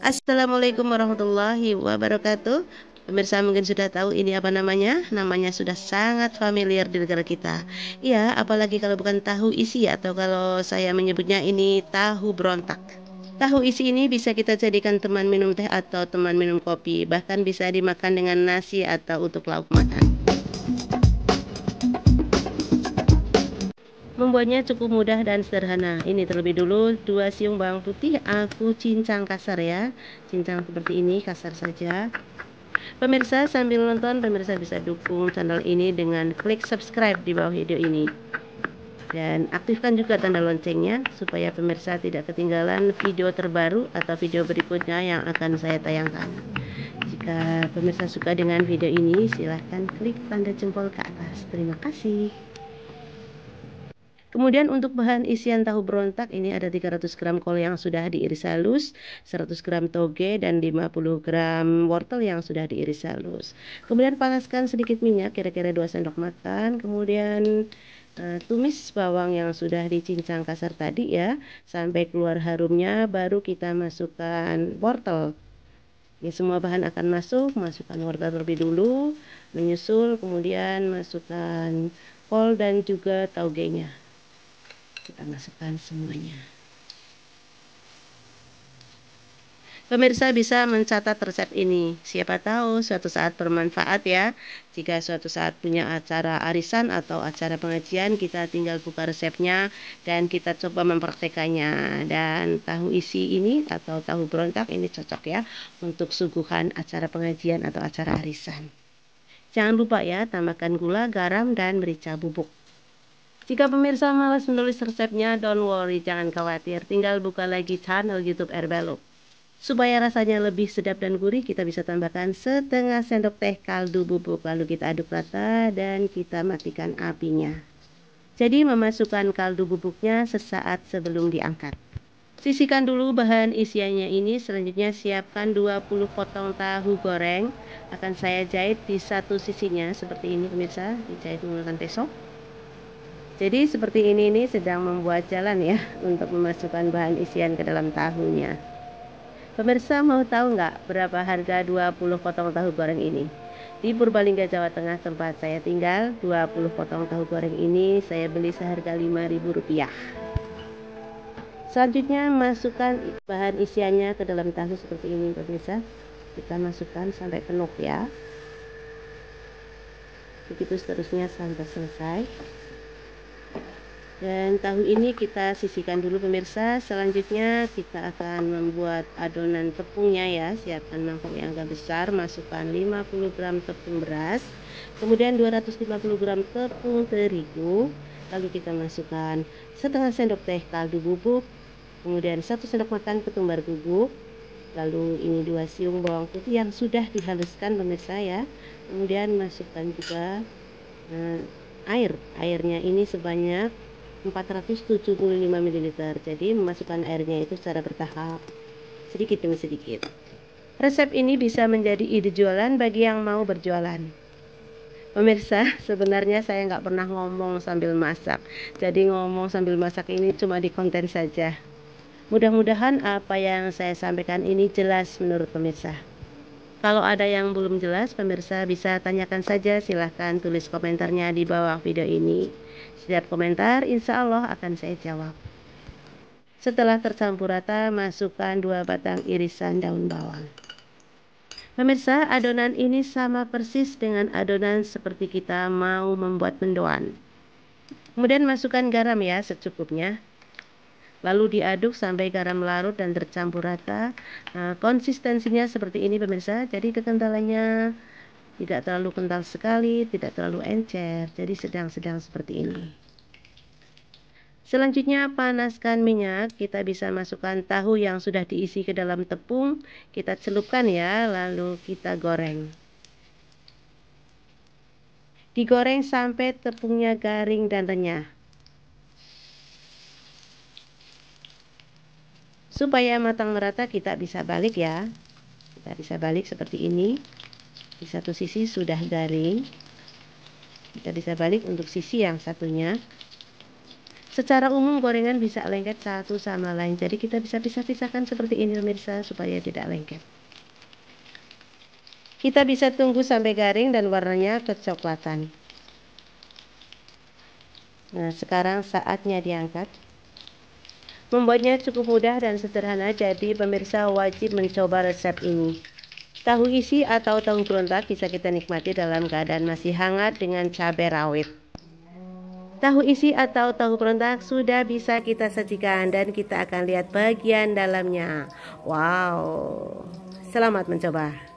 Assalamualaikum warahmatullahi wabarakatuh. Pemirsa mungkin sudah tahu ini apa namanya? Namanya sudah sangat familiar di negara kita. Iya, apalagi kalau bukan tahu isi atau kalau saya menyebutnya ini tahu berontak. Tahu isi ini bisa kita jadikan teman minum teh atau teman minum kopi, bahkan bisa dimakan dengan nasi atau untuk lauk makan. Membuatnya cukup mudah dan sederhana. Ini terlebih dulu 2 siung bawang putih aku cincang kasar ya. Cincang seperti ini kasar saja. Pemirsa sambil nonton, pemirsa bisa dukung channel ini dengan klik subscribe di bawah video ini. Dan aktifkan juga tanda loncengnya supaya pemirsa tidak ketinggalan video terbaru atau video berikutnya yang akan saya tayangkan. Jika pemirsa suka dengan video ini, silahkan klik tanda jempol ke atas. Terima kasih. Kemudian untuk bahan isian tahu berontak ini ada 300 gram kol yang sudah diiris halus, 100 gram toge dan 50 gram wortel yang sudah diiris halus. Kemudian panaskan sedikit minyak kira-kira 2 sendok makan. Kemudian tumis bawang yang sudah dicincang kasar tadi ya sampai keluar harumnya, baru kita masukkan wortel. Ya, semua bahan akan masukkan wortel terlebih dulu, menyusul kemudian masukkan kol dan juga togenya. Kita masukkan semuanya. Pemirsa bisa mencatat resep ini. Siapa tahu suatu saat bermanfaat ya. Jika suatu saat punya acara arisan atau acara pengajian, kita tinggal buka resepnya dan kita coba mempraktekannya. Dan tahu isi ini atau tahu berontak ini cocok ya untuk suguhan acara pengajian atau acara arisan. Jangan lupa ya, tambahkan gula, garam, dan merica bubuk. Jika pemirsa malas menulis resepnya, don't worry, jangan khawatir. Tinggal buka lagi channel YouTube Erbello. Supaya rasanya lebih sedap dan gurih, kita bisa tambahkan setengah sendok teh kaldu bubuk. Lalu kita aduk rata dan kita matikan apinya. Jadi memasukkan kaldu bubuknya sesaat sebelum diangkat. Sisihkan dulu bahan isiannya ini. Selanjutnya siapkan 20 potong tahu goreng. Akan saya jahit di satu sisinya seperti ini pemirsa, dijahit menggunakan tesok. Jadi seperti ini sedang membuat jalan ya untuk memasukkan bahan isian ke dalam tahunya. Pemirsa mau tahu nggak berapa harga 20 potong tahu goreng ini? Di Purbalingga, Jawa Tengah tempat saya tinggal, 20 potong tahu goreng ini saya beli seharga Rp5.000. Selanjutnya masukkan bahan isiannya ke dalam tahu seperti ini pemirsa. Kita masukkan sampai penuh ya. Begitu seterusnya sampai selesai. Dan tahu ini kita sisihkan dulu pemirsa. Selanjutnya kita akan membuat adonan tepungnya ya. Siapkan mangkok yang agak besar, masukkan 50 gram tepung beras, kemudian 250 gram tepung terigu, lalu kita masukkan setengah sendok teh kaldu bubuk, kemudian 1 sendok makan ketumbar bubuk, lalu ini 2 siung bawang putih yang sudah dihaluskan pemirsa ya. Kemudian masukkan juga airnya ini sebanyak 475 ml. Jadi memasukkan airnya itu secara bertahap, sedikit demi sedikit. Resep ini bisa menjadi ide jualan bagi yang mau berjualan. Pemirsa, sebenarnya saya nggak pernah ngomong sambil masak. Jadi ngomong sambil masak ini cuma di konten saja. Mudah-mudahan apa yang saya sampaikan ini jelas menurut pemirsa. Kalau ada yang belum jelas, pemirsa bisa tanyakan saja, silahkan tulis komentarnya di bawah video ini. Setiap komentar insya Allah akan saya jawab. Setelah tercampur rata, masukkan 2 batang irisan daun bawang. Pemirsa, adonan ini sama persis dengan adonan seperti kita mau membuat mendoan. Kemudian masukkan garam ya secukupnya. Lalu diaduk sampai garam larut dan tercampur rata. Nah, konsistensinya seperti ini pemirsa. Jadi kekentalannya tidak terlalu kental sekali, tidak terlalu encer. Jadi sedang-sedang seperti ini. Selanjutnya panaskan minyak. Kita bisa masukkan tahu yang sudah diisi ke dalam tepung. Kita celupkan ya, lalu kita goreng. Digoreng sampai tepungnya garing dan renyah. Supaya matang merata kita bisa balik ya. Kita bisa balik seperti ini. Di satu sisi sudah garing. Kita bisa balik untuk sisi yang satunya. Secara umum gorengan bisa lengket satu sama lain, jadi kita bisa pisah-pisahkan seperti ini pemirsa supaya tidak lengket. Kita bisa tunggu sampai garing dan warnanya kecoklatan. Nah, sekarang saatnya diangkat. Membuatnya cukup mudah dan sederhana, jadi pemirsa wajib mencoba resep ini. Tahu isi atau tahu berontak bisa kita nikmati dalam keadaan masih hangat dengan cabai rawit. Tahu isi atau tahu berontak sudah bisa kita sajikan dan kita akan lihat bagian dalamnya. Wow, selamat mencoba.